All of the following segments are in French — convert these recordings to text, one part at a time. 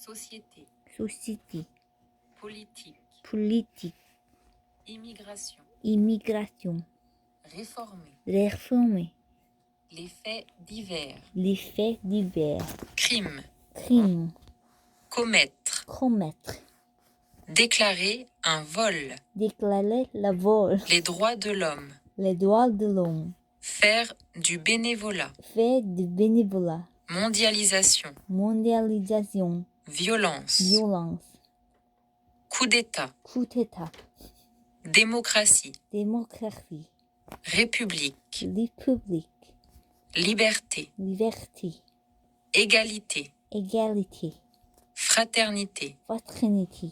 Société, société, politique, politique, immigration, immigration, réformer, réformer, les faits divers, les faits divers, crime, crime, commettre, commettre, déclarer un vol, déclarer la vol, les droits de l'homme, les droits de l'homme, faire du bénévolat, faire du bénévolat, mondialisation, mondialisation, violence, violence, coup d'État, coup d'État, démocratie, démocratie, république, république, liberté, liberté, égalité, égalité, fraternité, fraternité,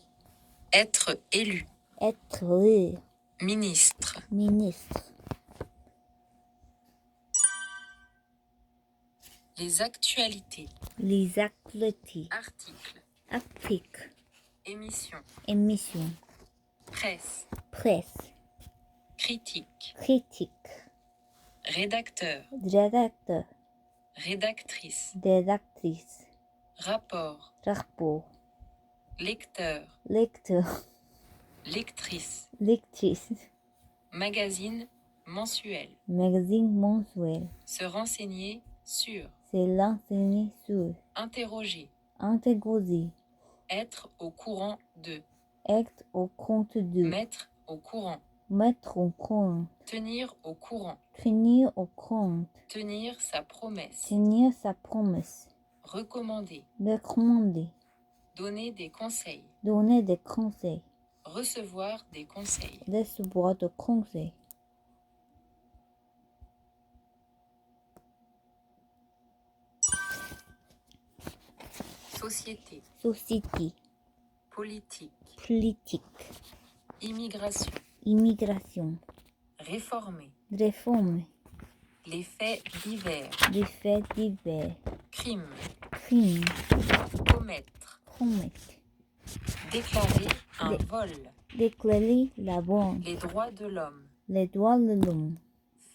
être élu, être le ministre, ministre, les actualités, les actualités, articles, articles, émissions, émissions, presse, presse, critique, critique, rédacteur, rédacteur, rédactrice, rédactrice, rapport, rapport, lecteur, lecteur, lectrice, lectrice, magazine mensuel, magazine mensuel, se renseigner sur, c'est l'enseigner sur, interroger, interroger, être au courant de, être au compte de, mettre au courant, mettre au compte, tenir au courant, tenir au compte, tenir sa promesse, tenir sa promesse, recommander, recommander, donner des conseils, donner des conseils, recevoir des conseils, recevoir des conseils, société, société, politique, politique, immigration, immigration, réformer, réforme, les faits divers, les faits divers, crime, crime, commettre, commettre, déclarer un Dé- vol, déclarer la bonne, les droits de l'homme, les droits de l'homme,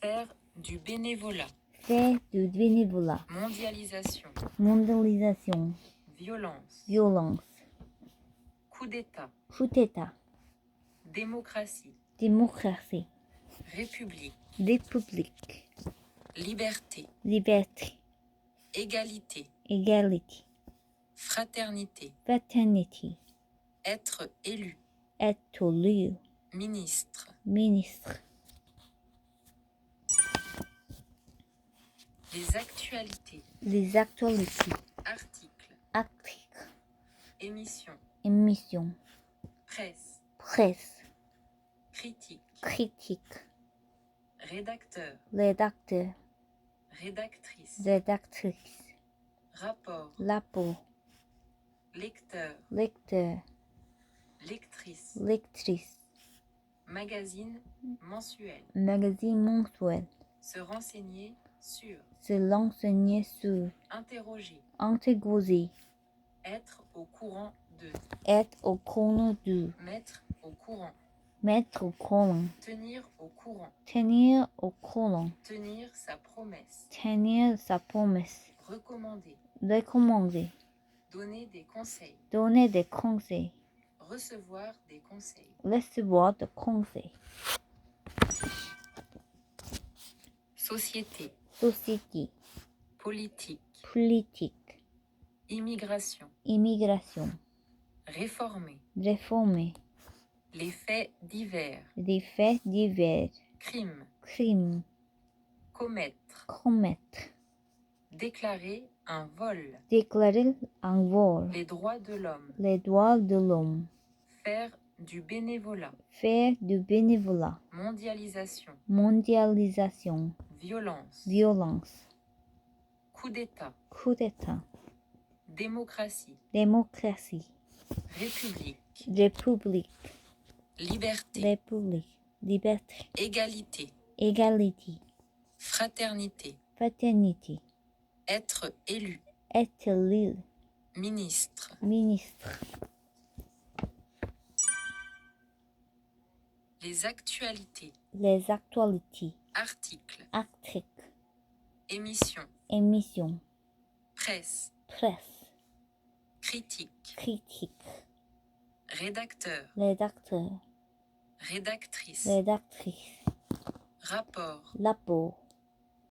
faire du bénévolat, faire du bénévolat, mondialisation, mondialisation, violence, violence, coup d'État, coup d'État, démocratie, démocratie, république, république, liberté, liberté, égalité, égalité, fraternité, fraternité, être élu, être élu, ministre, ministre, les actualités, les actualités, articles, articles, émissions, émissions, presse, presse, critique, critique, rédacteur, rédacteur, rédactrice, rédactrice, rapport, rapport, lecteur, lecteur, lectrice, lectrice, magazine mensuel, magazine mensuel, se renseigner sur, se renseigner sur, interroger, interroger, être au courant de, être au courant de, mettre au courant, mettre au courant, tenir au courant, tenir au courant, tenir sa promesse, tenir sa promesse, recommander, recommander, donner des conseils, donner des conseils, recevoir des conseils, recevoir des conseils, société, société, politique, politique, immigration, immigration, réformer, réformer, les faits divers, les faits divers, crime, crime, commettre, commettre, déclarer un vol, déclarer un vol, les droits de l'homme, les droits de l'homme, faire du bénévolat, faire du bénévolat, mondialisation, mondialisation, violence, violence, coup d'État, coup d'État, démocratie, démocratie, république, république, liberté, république, liberté, égalité, égalité, fraternité, fraternité, être élu, être élu, ministre, ministre, les actualités, les actualités, articles, articles, émissions, émissions, presse, presse, critique, critique, rédacteur, rédacteur, rédactrice, rédactrice, rapport, rapport,